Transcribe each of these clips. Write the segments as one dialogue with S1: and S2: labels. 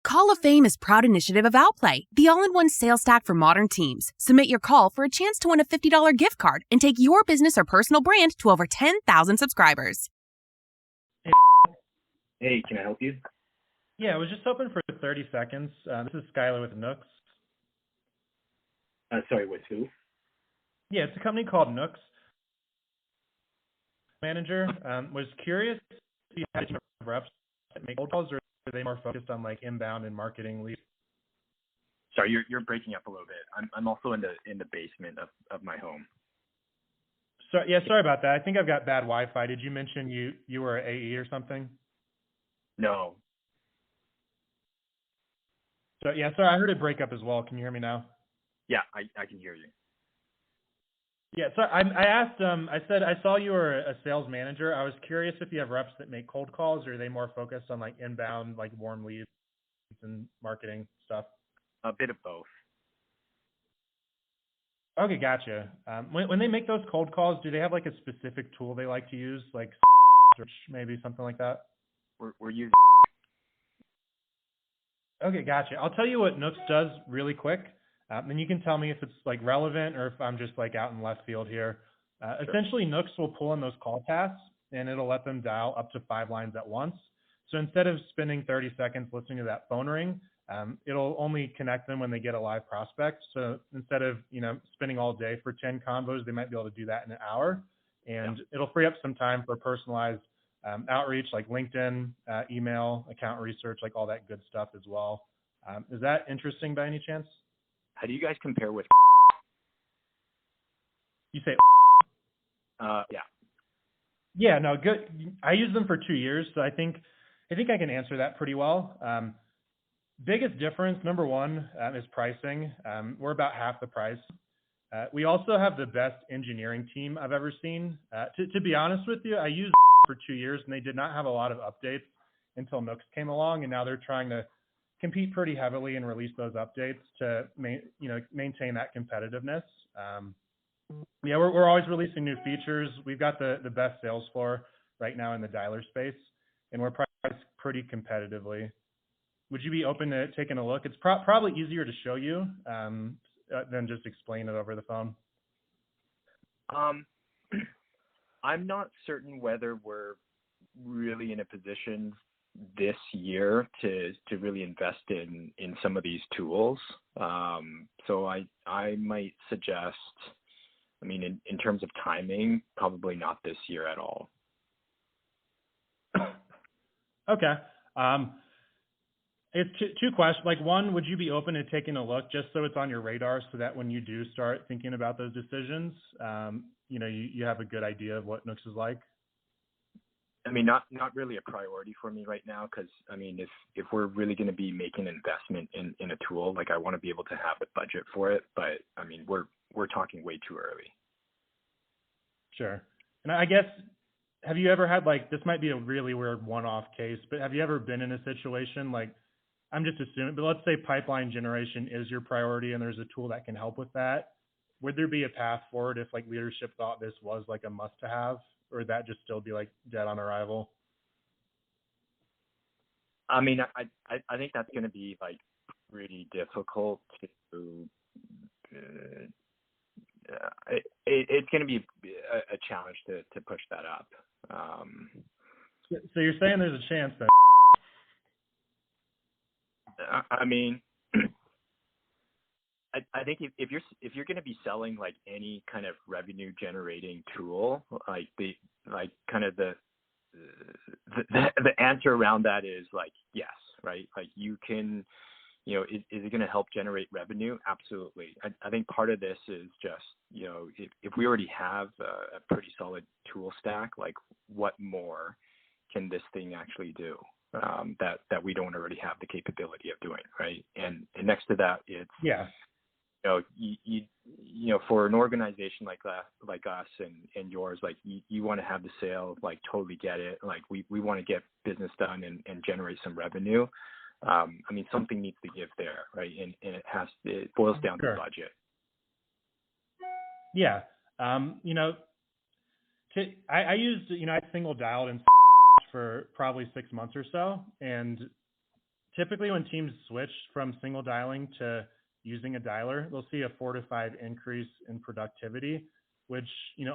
S1: Call of Fame is proud initiative of Outplay, the all-in-one sales stack for modern teams. Submit your call for a chance to win a $50 gift card and take your business or personal brand to over 10,000 subscribers.
S2: Hey, can I help you?
S3: Yeah, I was just hoping for 30 seconds. This is Skylar with Nooks.
S2: Sorry, with who?
S3: Yeah, it's a company called Nooks. Manager, was curious if you had reps that make cold calls, or are they more focused on like inbound and marketing leads?
S2: Sorry, you're breaking up a little bit. I'm also in the basement of my home.
S3: So yeah, sorry about that. I think I've got bad Wi-Fi. Did you mention you were a AE or something?
S2: No.
S3: So yeah, sorry, I heard it break up as well. Can you hear me now?
S2: Yeah, I can hear you.
S3: Yeah, so I asked, I said I saw you were a sales manager. I was curious if you have reps that make cold calls, or are they more focused on like inbound, like warm leads and marketing stuff?
S2: A bit of both.
S3: Okay, gotcha. When they make those cold calls, do they have like a specific tool they like to use, like search, maybe something like that?
S2: We're using.
S3: Okay, gotcha. I'll tell you what Nooks does really quick, and you can tell me if it's like relevant or if I'm just like out in left field here.
S2: Sure.
S3: Essentially, Nooks will pull in those call paths, and it'll let them dial up to 5 lines at once. So instead of spending 30 seconds listening to that phone ring, it'll only connect them when they get a live prospect. So instead of spending all day for 10 combos, they might be able to do that in an hour, and it'll free up some time for personalized outreach like LinkedIn, email, account research, like all that good stuff as well. Is that interesting by any chance?
S2: How do you guys compare with?
S3: You say?
S2: Yeah.
S3: Yeah, no, good. I used them for 2 years, so I think I can answer that pretty well. Biggest difference, number one, is pricing. We're about half the price. We also have the best engineering team I've ever seen. To be honest with you, I used for 2 years, and they did not have a lot of updates until Nooks came along, and now they're trying to compete pretty heavily and release those updates to maintain that competitiveness. Yeah, we're always releasing new features. We've got the best sales floor right now in the dialer space, and we're priced pretty competitively. Would you be open to taking a look? It's probably easier to show you than just explain it over the phone.
S2: I'm not certain whether we're really in a position this year to really invest in some of these tools. So I might suggest, in terms of timing, probably not this year at all.
S3: Okay. It's two questions. Like one, would you be open to taking a look just so it's on your radar so that when you do start thinking about those decisions, you have a good idea of what Nooks is like?
S2: Not really a priority for me right now, because if we're really going to be making an investment in a tool, like I want to be able to have the budget for it, but we're talking way too early.
S3: Sure. And I guess, have you ever had, like, this might be a really weird one-off case, but have you ever been in a situation like, I'm just assuming, but let's say pipeline generation is your priority and there's a tool that can help with that. Would there be a path forward if like leadership thought this was like a must to have, or would that just still be like dead on arrival?
S2: I think that's going to be like really difficult to, it's going to be a challenge to push that up.
S3: So you're saying there's a chance that,
S2: I think if you're going to be selling like any kind of revenue generating tool, the answer around that is like yes, right? Like you can, is it going to help generate revenue? Absolutely. I think part of this is just, if we already have a pretty solid tool stack, like what more can this thing actually do that we don't already have the capability of doing, right? And next to that, it's for an organization like us and yours, like you want to have the sale, like totally get it. Like we want to get business done and generate some revenue. Something needs to give there, right? And it boils down to budget.
S3: Yeah. I used, I single dialed in for probably 6 months or so. And typically when teams switch from single dialing to using a dialer, they'll see a 4 to 5 increase in productivity, which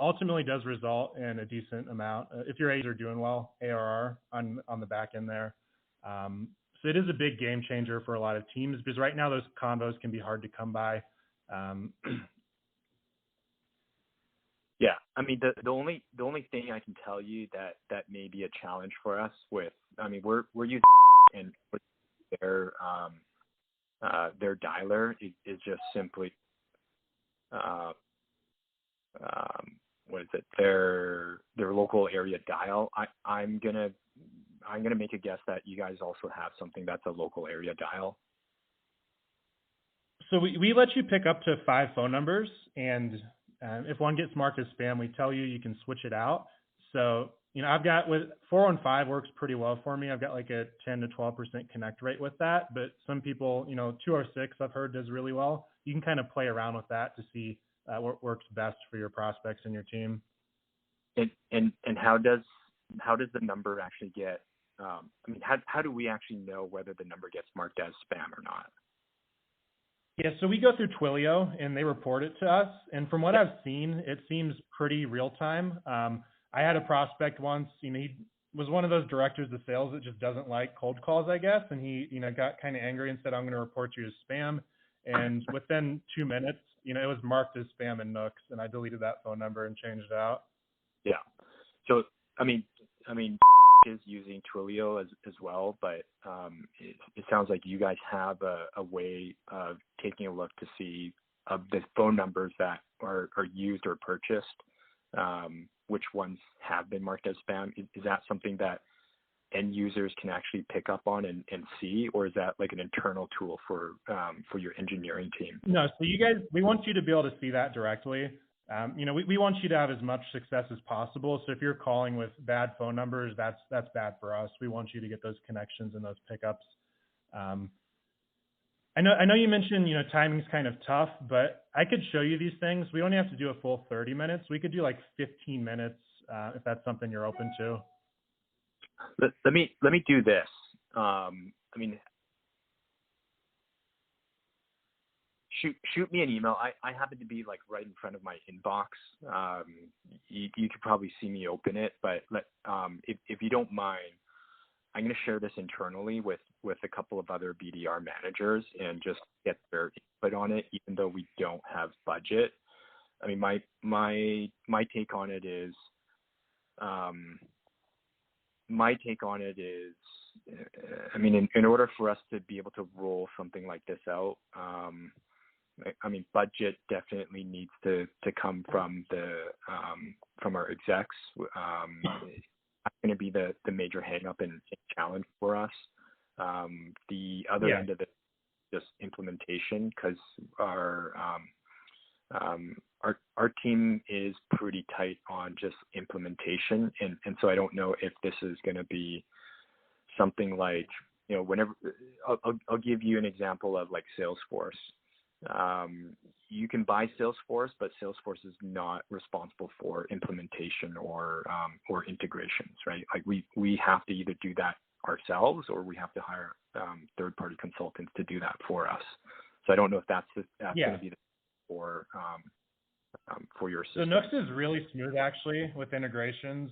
S3: ultimately does result in a decent amount if your A's are doing well, ARR on the back end there. So it is a big game changer for a lot of teams because right now those combos can be hard to come by.
S2: Yeah, I mean the only thing I can tell you that may be a challenge for us with, I mean we're using and their dialer is just simply what is it, their local area dial. I'm gonna make a guess that you guys also have something that's a local area dial.
S3: So we let you pick up to 5 phone numbers, and if one gets marked as spam, we tell you can switch it out. So I've got with 415 works pretty well for me. I've got like a 10 to 12% connect rate with that, but some people 206 I've heard does really well. You can kind of play around with that to see what works best for your prospects and your team.
S2: And how does the number actually get? I mean, how do we actually know whether the number gets marked as spam or not?
S3: Yeah, so we go through Twilio and they report it to us. And from what I've seen, it seems pretty real time. I had a prospect once, he was one of those directors of sales that just doesn't like cold calls, I guess. And he, got kind of angry and said, I'm going to report you as spam. And within 2 minutes, it was marked as spam in Nooks, and I deleted that phone number and changed it out.
S2: Yeah. So, I mean, is using Twilio as well, but it sounds like you guys have a way of taking a look to see the phone numbers that are used or purchased, which ones have been marked as spam. Is that something that end users can actually pick up on and see, or is that like an internal tool for your engineering team?
S3: No, so we want you to be able to see that directly. We want you to have as much success as possible. So if you're calling with bad phone numbers, that's bad for us. We want you to get those connections and those pickups. I know you mentioned, timing's kind of tough, but I could show you these things. We don't have to do a full 30 minutes. We could do like 15 minutes if that's something you're open to.
S2: Let me do this. I mean, shoot me an email. I happen to be like right in front of my inbox. You could probably see me open it, but if you don't mind, I'm going to share this internally with a couple of other BDR managers and just get their input on it, even though we don't have budget. I mean, my take on it is, I mean, in order for us to be able to roll something like this out, I mean, budget definitely needs to come from from our execs. That's going to be the major hang up and challenge for us. The other end of it, just implementation, because our team is pretty tight on just implementation, and so I don't know if this is going to be something like, whenever I'll give you an example of like Salesforce. You can buy Salesforce, but Salesforce is not responsible for implementation or integrations, right? Like we have to either do that ourselves or we have to hire third-party consultants to do that for us. So I don't know if that's going to be for your system.
S3: So Nooks is really smooth actually with integrations.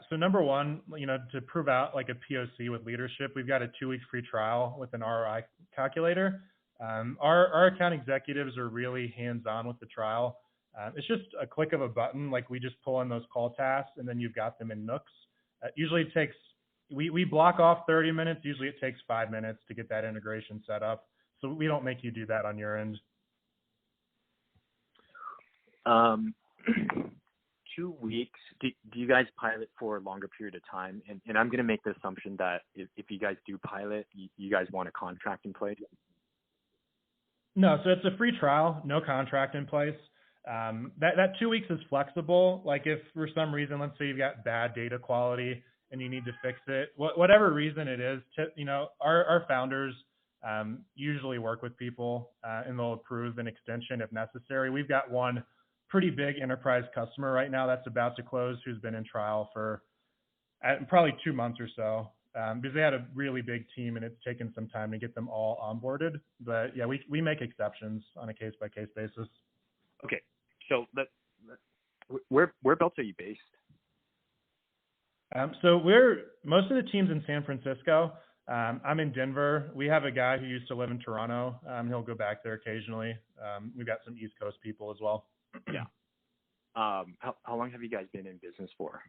S3: So number one, to prove out like a POC with leadership, we've got a 2-week free trial with an ROI calculator. Our account executives are really hands-on with the trial. It's just a click of a button, like we just pull in those call tasks and then you've got them in Nooks. Usually it takes, we block off 30 minutes. Usually it takes 5 minutes to get that integration set up. So we don't make you do that on your end.
S2: 2 weeks. Do you guys pilot for a longer period of time? And I'm going to make the assumption that if you guys do pilot, you guys want a contract in place.
S3: No, so it's a free trial, no contract in place. That 2 weeks is flexible. Like if for some reason, let's say you've got bad data quality and you need to fix it, whatever reason it is, our founders usually work with people and they'll approve an extension if necessary. We've got one pretty big enterprise customer right now that's about to close who's been in trial for probably 2 months or so. because they had a really big team and it's taken some time to get them all onboarded. But yeah, we make exceptions on a case-by-case basis.
S2: Okay. So whereabouts are you based?
S3: So most of the team's in San Francisco. I'm in Denver. We have a guy who used to live in Toronto. He'll go back there occasionally. We've got some East Coast people as well.
S2: Yeah. How long have you guys been in business for?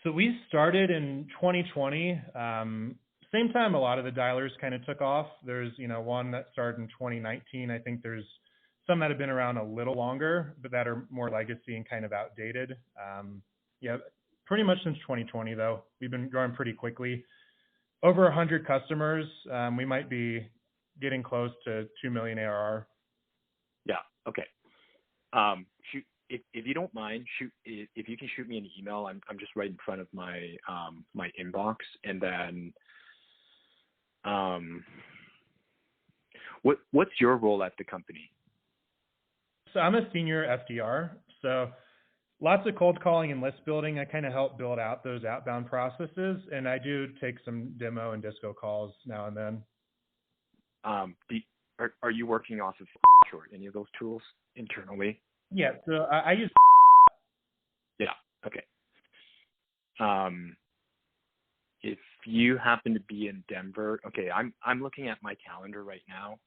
S3: So we started in 2020. Same time a lot of the dialers kind of took off. There's, one that started in 2019. I think there's some that have been around a little longer, but that are more legacy and kind of outdated. Yeah, pretty much since 2020 though. We've been growing pretty quickly. Over 100 customers. We might be getting close to 2 million ARR.
S2: Yeah. Okay. Shoot, if you don't mind, if you can shoot me an email. I'm just right in front of my my inbox, and then what's your role at the company?
S3: So I'm a senior SDR. So lots of cold calling and list building. I kind of help build out those outbound processes, and I do take some demo and disco calls now and then.
S2: Are you working off of or any of those tools internally?
S3: Yeah, so I use.
S2: Yeah. Okay. If you happen to be in Denver, okay, I'm looking at my calendar right now.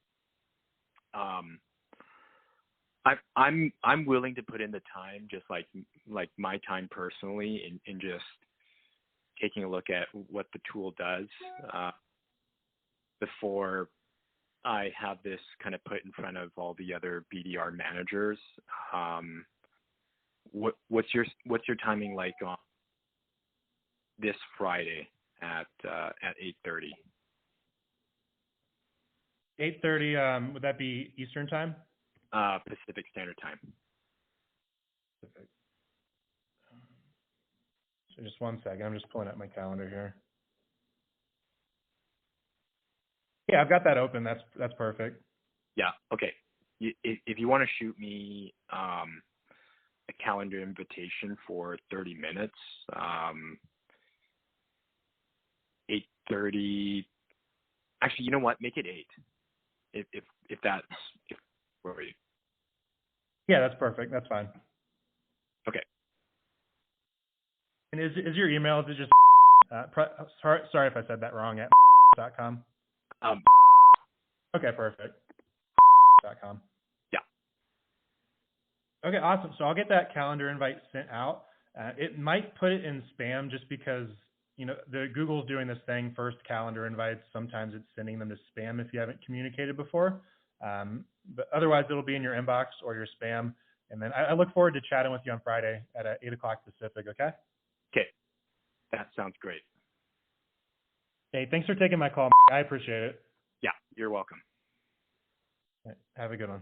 S2: I'm willing to put in the time, just like my time personally, in just taking a look at what the tool does before I have this kind of put in front of all the other BDR managers. What's your timing like on this Friday at 8:30?
S3: 8:30. Would that be Eastern time?
S2: Pacific Standard Time.
S3: Pacific. So just one second. I'm just pulling up my calendar here. Yeah, I've got that open. That's perfect.
S2: Yeah. Okay. If you want to shoot me a calendar invitation for 30 minutes, 8:30. Actually, you know what? Make it 8. If where are you?
S3: Yeah, that's perfect. That's fine.
S2: Okay.
S3: And is your email, is it just sorry if I said that wrong, at .com? Okay, perfect. .com.
S2: Yeah.
S3: Okay, awesome. So I'll get that calendar invite sent out. It might put it in spam just because, the Google's doing this thing, first calendar invites. Sometimes it's sending them to spam if you haven't communicated before. But otherwise, it'll be in your inbox or your spam. And then I look forward to chatting with you on Friday at 8 o'clock Pacific, okay?
S2: Okay. That sounds great.
S3: Hey, thanks for taking my call. I appreciate it.
S2: Yeah, you're welcome.
S3: Have a good one.